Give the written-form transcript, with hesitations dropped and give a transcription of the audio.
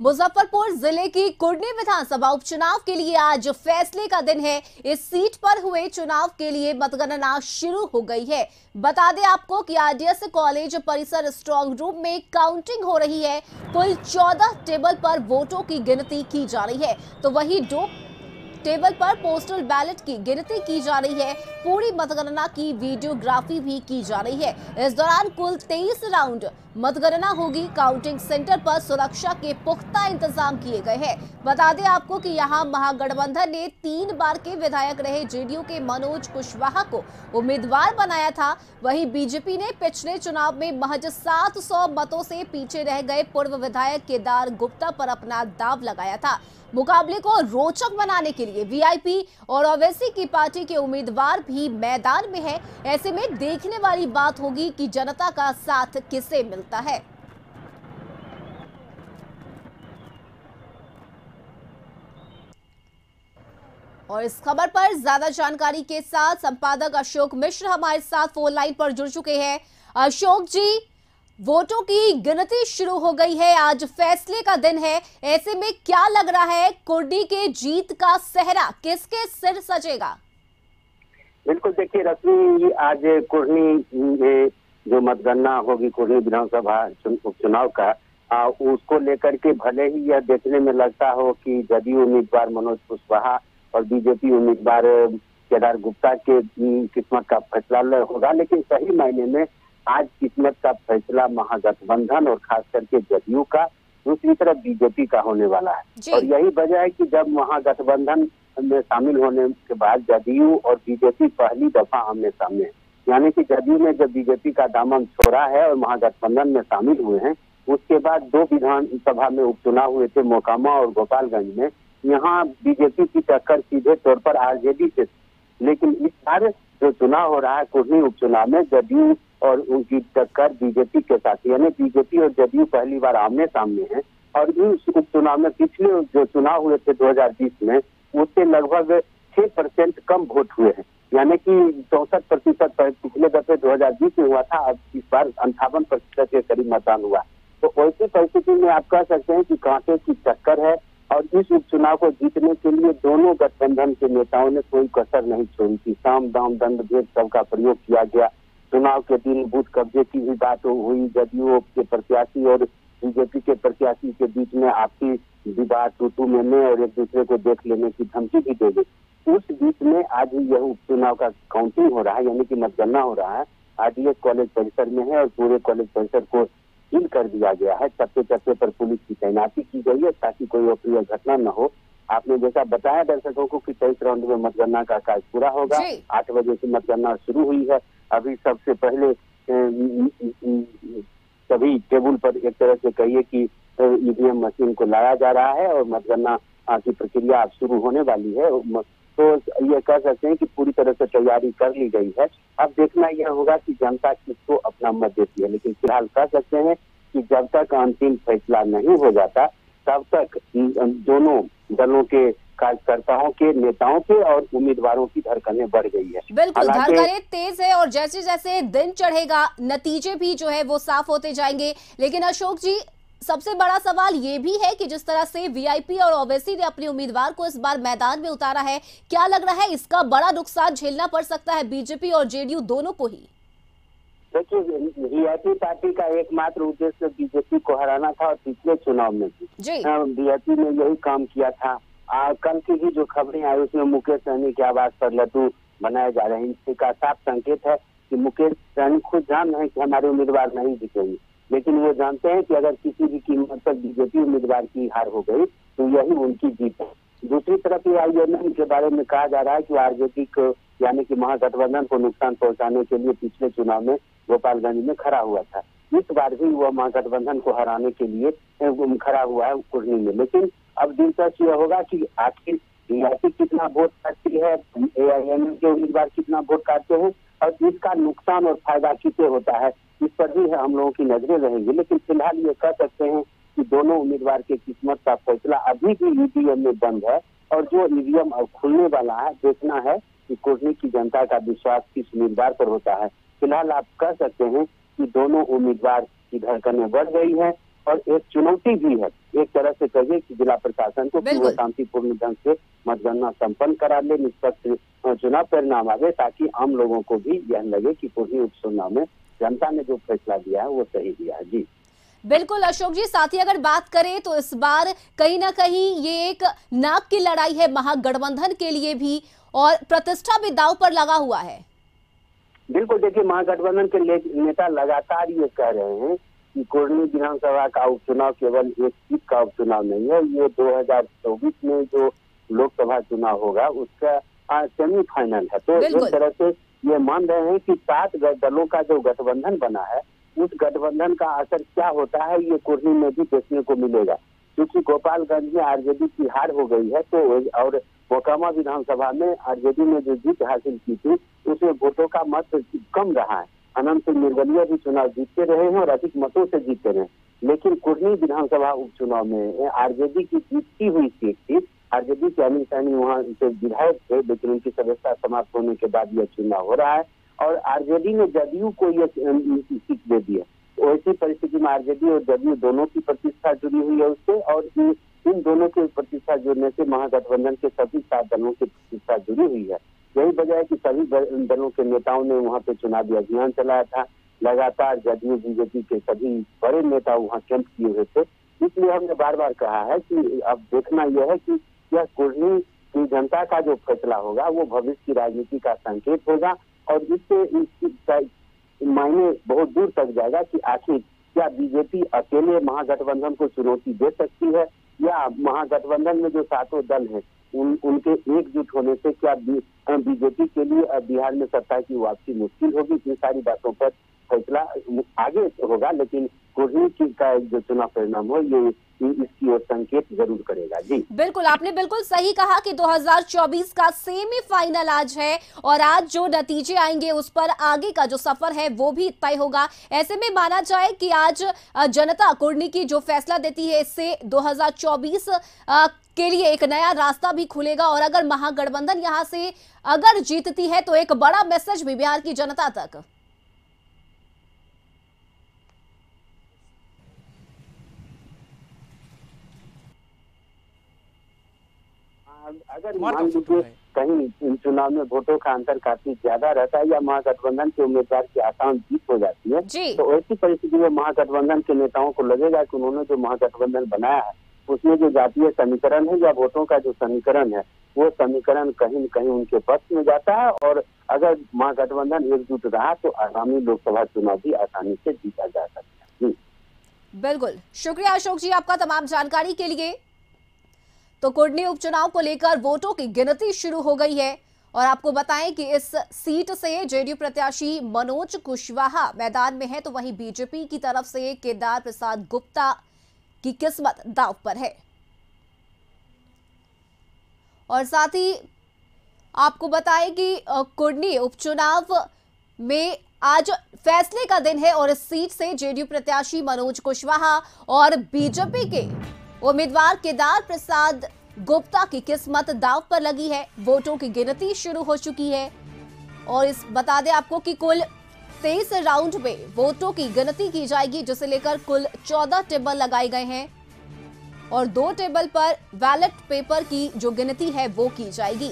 मुजफ्फरपुर जिले की कुर्नी विधानसभा उपचुनाव के लिए आज फैसले का दिन है। इस सीट पर हुए चुनाव के लिए मतगणना शुरू हो गई है। बता दें आपको कि आरडीएस कॉलेज परिसर स्ट्रांग रूम में काउंटिंग हो रही है। कुल 14 टेबल पर वोटों की गिनती की जा रही है, तो वही 2 टेबल पर पोस्टल बैलेट की गिनती की जा रही है। पूरी मतगणना की वीडियोग्राफी भी की जा रही है। इस दौरान कुल 23 राउंड मतगणना होगी। काउंटिंग सेंटर पर सुरक्षा के पुख्ता इंतजाम किए गए हैं। बता दें आपको कि यहां महागठबंधन ने 3 बार के विधायक रहे जेडीयू के मनोज कुशवाहा को उम्मीदवार बनाया था। वहीं बीजेपी ने पिछले चुनाव में महज 700 मतों से पीछे रह गए पूर्व विधायक केदार गुप्ता पर अपना दाव लगाया था। मुकाबले को रोचक बनाने के लिए वीआईपी और ओवैसी की पार्टी के उम्मीदवार भी मैदान में है। ऐसे में देखने वाली बात होगी कि जनता का साथ किसे मिलता है। और इस खबर पर ज्यादा जानकारी के साथ संपादक अशोक मिश्र हमारे साथ फोन लाइन पर जुड़ चुके हैं। अशोक जी, वोटों की गिनती शुरू हो गई है, आज फैसले का दिन है। ऐसे में क्या लग रहा है, कुर्नी के जीत का सेहरा किसके सिर सजेगा? बिल्कुल, देखिए रश्मि, आज कुर्नी में जो मतगणना होगी कुर्नी विधानसभा उपचुनाव का, उसको लेकर के भले ही यह देखने में लगता हो कि जदयू उम्मीदवार मनोज कुशवाहा और बीजेपी उम्मीदवार केदार गुप्ता के किस्मत का फैसला होगा, लेकिन सही मायने में आज किस्मत का फैसला महागठबंधन और खास करके जदयू का, दूसरी तरफ बीजेपी का होने वाला है। और यही वजह है कि जब महागठबंधन में शामिल होने के बाद जदयू और बीजेपी पहली दफा आमने सामने, यानी कि जदयू ने जब बीजेपी का दामन छोड़ा है और महागठबंधन में शामिल हुए हैं, उसके बाद 2 विधानसभा में उपचुनाव हुए थे, मोकामा और गोपालगंज में। यहाँ बीजेपी की टक्कर सीधे तौर पर आरजेडी से, लेकिन इस बार जो चुनाव हो रहा है कुर्नी उपचुनाव में, जदयू और उनकी टक्कर बीजेपी के साथ, यानी बीजेपी और जदयू पहली बार आमने सामने हैं। और इस उपचुनाव में पिछले जो चुनाव हुए थे 2020 में, उससे लगभग 6% कम वोट हुए हैं, यानी कि 64% पिछले दफे 2020 में हुआ था, अब इस बार 58% के करीब मतदान हुआ। तो ऐसी परिस्थिति में आप कह सकते हैं कि कांटे की टक्कर है। और इस उपचुनाव को जीतने के लिए दोनों गठबंधन के नेताओं ने कोई कसर नहीं छोड़ी थी। साम दाम दंड भेद सबका प्रयोग किया गया। चुनाव के दिन बूथ कब्जे की भी बात हुई। जदयू के प्रत्याशी और बीजेपी के प्रत्याशी के बीच में आपसी विवाद, टूटू मेने और एक दूसरे को देख लेने की धमकी भी दे गई। उस बीच में आज यह उपचुनाव का काउंटिंग हो रहा है, यानी कि मतगणना हो रहा है। आरडीएस कॉलेज परिसर में है और पूरे कॉलेज परिसर को सील कर दिया गया है। चप्पे चप्पे पर पुलिस की तैनाती की गई है ताकि कोई अप्रिय घटना न हो। आपने जैसा बताया दर्शकों को कि 23 राउंड में मतगणना का कार्य पूरा होगा। 8 बजे से मतगणना शुरू हुई है। अभी सबसे पहले सभी टेबल पर एक तरह से कहिए कि ईवीएम मशीन को लाया जा रहा है और मतगणना की प्रक्रिया अब शुरू होने वाली है। तो ये कह सकते हैं कि पूरी तरह से तैयारी कर ली गई है। अब देखना यह होगा कि जनता किसको अपना मत देती है, लेकिन फिलहाल कह सकते हैं कि जब तक अंतिम फैसला नहीं हो जाता तब तक दोनों दलों के कार्यकर्ताओं के, नेताओं के और उम्मीदवारों की धड़कनें बढ़ गई है। बिल्कुल, धड़कनें तेज है और जैसे जैसे दिन चढ़ेगा नतीजे भी जो है वो साफ होते जाएंगे। लेकिन अशोक जी, सबसे बड़ा सवाल ये भी है कि जिस तरह से वीआईपी और ओवैसी ने अपने उम्मीदवार को इस बार मैदान में उतारा है, क्या लग रहा है इसका बड़ा नुकसान झेलना पड़ सकता है बीजेपी और जेडीयू दोनों को ही? देखिए, वीआईपी पार्टी का एकमात्र उद्देश्य बीजेपी को हराना था और पिछले चुनाव में भी वीआईपी ने यही काम किया था। कल की ही जो खबरें आई उसमें मुकेश सहनी की आवाज पर लड्डू बनाए जा रहे हैं। इसका साफ संकेत है कि मुकेश सहनी खुद जान रहे हैं कि हमारे उम्मीदवार नहीं जीतेंगे, लेकिन वो जानते हैं कि अगर किसी भी कीमत पर बीजेपी उम्मीदवार की हार हो गई तो यही उनकी जीत है। दूसरी तरफ आईएमएम के बारे में कहा जा रहा है कि आरजेडी को, यानी कि महागठबंधन को नुकसान पहुंचाने के लिए पिछले चुनाव में गोपालगंज में खड़ा हुआ था। इस बार भी वह महागठबंधन को हराने के लिए खड़ा हुआ है कुर्नी में। लेकिन अब दिलचस्प यह होगा कि आखिर बीजेपी कितना वोट काटती है, एआईएमएम के उम्मीदवार कितना वोट काटते हैं और इसका नुकसान और फायदा किसे होता है, इस पर भी हम लोगों की नजरें रहेंगी। लेकिन फिलहाल ये कह सकते हैं कि दोनों उम्मीदवार के किस्मत का फैसला अभी भी ईवीएम में बंद है और जो ईवीएम अब खुलने वाला है, देखना है कि कुर्नी की जनता का विश्वास किस उम्मीदवार पर होता है। फिलहाल आप कह सकते हैं कि दोनों उम्मीदवार की धड़कनें बढ़ गई हैं और एक चुनौती भी है एक तरह से कहिए कि जिला प्रशासन को कि वो शांतिपूर्ण ढंग से मतगणना संपन्न करा ले, निष्पक्ष चुनाव परिणाम आवे, ताकि आम लोगों को भी यह लगे कि कुर्नी उपचुनाव में जनता ने जो फैसला दिया है वो सही दिया है। जी बिल्कुल अशोक जी, साथ ही अगर बात करें तो इस बार कहीं ना कहीं ये एक नाक की लड़ाई है महागठबंधन के लिए भी, और प्रतिष्ठा भी दांव पर लगा हुआ है। बिल्कुल, देखिए महागठबंधन के नेता लगातार ये कह रहे हैं कि कुर्नी विधानसभा का उपचुनाव केवल एक सीट का उपचुनाव नहीं है, ये 2024 में जो लोकसभा चुनाव होगा उसका सेमीफाइनल है। तो एक तरह से ये मान रहे हैं कि 7 दलों का जो गठबंधन बना है उस गठबंधन का असर क्या होता है ये कुर्नी में भी देखने को मिलेगा, क्योंकि गोपालगंज में आरजेडी की हार हो गई है, तो और मोकामा विधानसभा में आरजेडी ने जो जीत हासिल की थी उसमें वोटों का मत कम रहा है। अनंत निर्दलीय भी चुनाव जीतते रहे हैं और अधिक मतों से जीतते रहे, लेकिन कुर्नी विधानसभा उपचुनाव में आरजेडी की जीतती हुई सीट थी। आरजेडी के अनिल सैनी वहाँ से विधायक थे, लेकिन उनकी सदस्यता समाप्त होने के बाद यह चुनाव हो रहा है और आरजेडी ने जदयू को ये सीट दे दी है। तो ऐसी परिस्थिति में आरजेडी और जदयू दोनों की प्रतिष्ठा जुड़ी हुई है उससे, और इन दोनों की प्रतिष्ठा जुड़ने से महागठबंधन के सभी 7 दलों की प्रतिष्ठा जुड़ी हुई है। यही वजह है कि सभी दलों के नेताओं ने वहाँ पे चुनावी अभियान चलाया था। लगातार जदयू बीजेपी के सभी बड़े नेता वहाँ कैंप किए हुए थे। इसलिए हमने बार बार कहा है कि अब देखना यह है कि यह कुर्नी की जनता का जो फैसला होगा वो भविष्य की राजनीति का संकेत होगा, और इससे मायने बहुत दूर तक जाएगा कि आखिर क्या बीजेपी अकेले महागठबंधन को चुनौती दे सकती है, या महागठबंधन में जो 7 दल हैं उनके एकजुट होने से क्या बीजेपी के लिए बिहार में सत्ता की वापसी मुश्किल होगी। इन सारी बातों पर फैसला आगे होगा, लेकिन कुर्नी का जो चुनाव परिणाम हो ये इसकी ओर संकेत जरूर करेगा। जी बिल्कुल, आपने बिल्कुल सही कहा कि 2024 का सेमीफाइनल आज है, और आज जो नतीजे आएंगे उस पर आगे का जो सफर है वो भी तय होगा। ऐसे में माना जाए कि आज जनता कुर्नी की जो फैसला देती है इससे 2024 के लिए एक नया रास्ता भी खुलेगा, और अगर महागठबंधन यहां से अगर जीतती है तो एक बड़ा मैसेज भी बिहार की जनता तक। अगर मान लीजिए कहीं इन चुनाव में वोटों का अंतर काफी ज्यादा रहता है या महागठबंधन के उम्मीदवार की आसान जीत हो जाती है, तो ऐसी परिस्थिति में महागठबंधन के नेताओं को लगेगा कि उन्होंने जो महागठबंधन बनाया है उसमें जो जातीय समीकरण है या वोटों का जो समीकरण है वो समीकरण कहीं न कहीं उनके पक्ष में जाता है, और अगर महागठबंधन एकजुट रहा तो आगामी लोकसभा चुनाव भी आसानी से जीता जा सकता है। बिल्कुल, शुक्रिया अशोक जी आपका तमाम जानकारी के लिए। तो कुर्नी उपचुनाव को लेकर वोटों की गिनती शुरू हो गई है, और आपको बताएं कि इस सीट से जेडीयू प्रत्याशी मनोज कुशवाहा मैदान में है, तो वहीं बीजेपी की तरफ से केदार प्रसाद गुप्ता की किस्मत दांव पर है। और साथ ही आपको बताएं कि कुर्नी उपचुनाव में आज फैसले का दिन है, और इस सीट से जेडीयू प्रत्याशी मनोज कुशवाहा और बीजेपी के उम्मीदवार केदार प्रसाद गुप्ता की किस्मत दांव पर लगी है। वोटों की गिनती शुरू हो चुकी है, और बता दें आपको कि कुल 23 राउंड में वोटों की गिनती की जाएगी, जिसे लेकर कुल 14 टेबल लगाए गए हैं, और 2 टेबल पर बैलेट पेपर की जो गिनती है वो की जाएगी।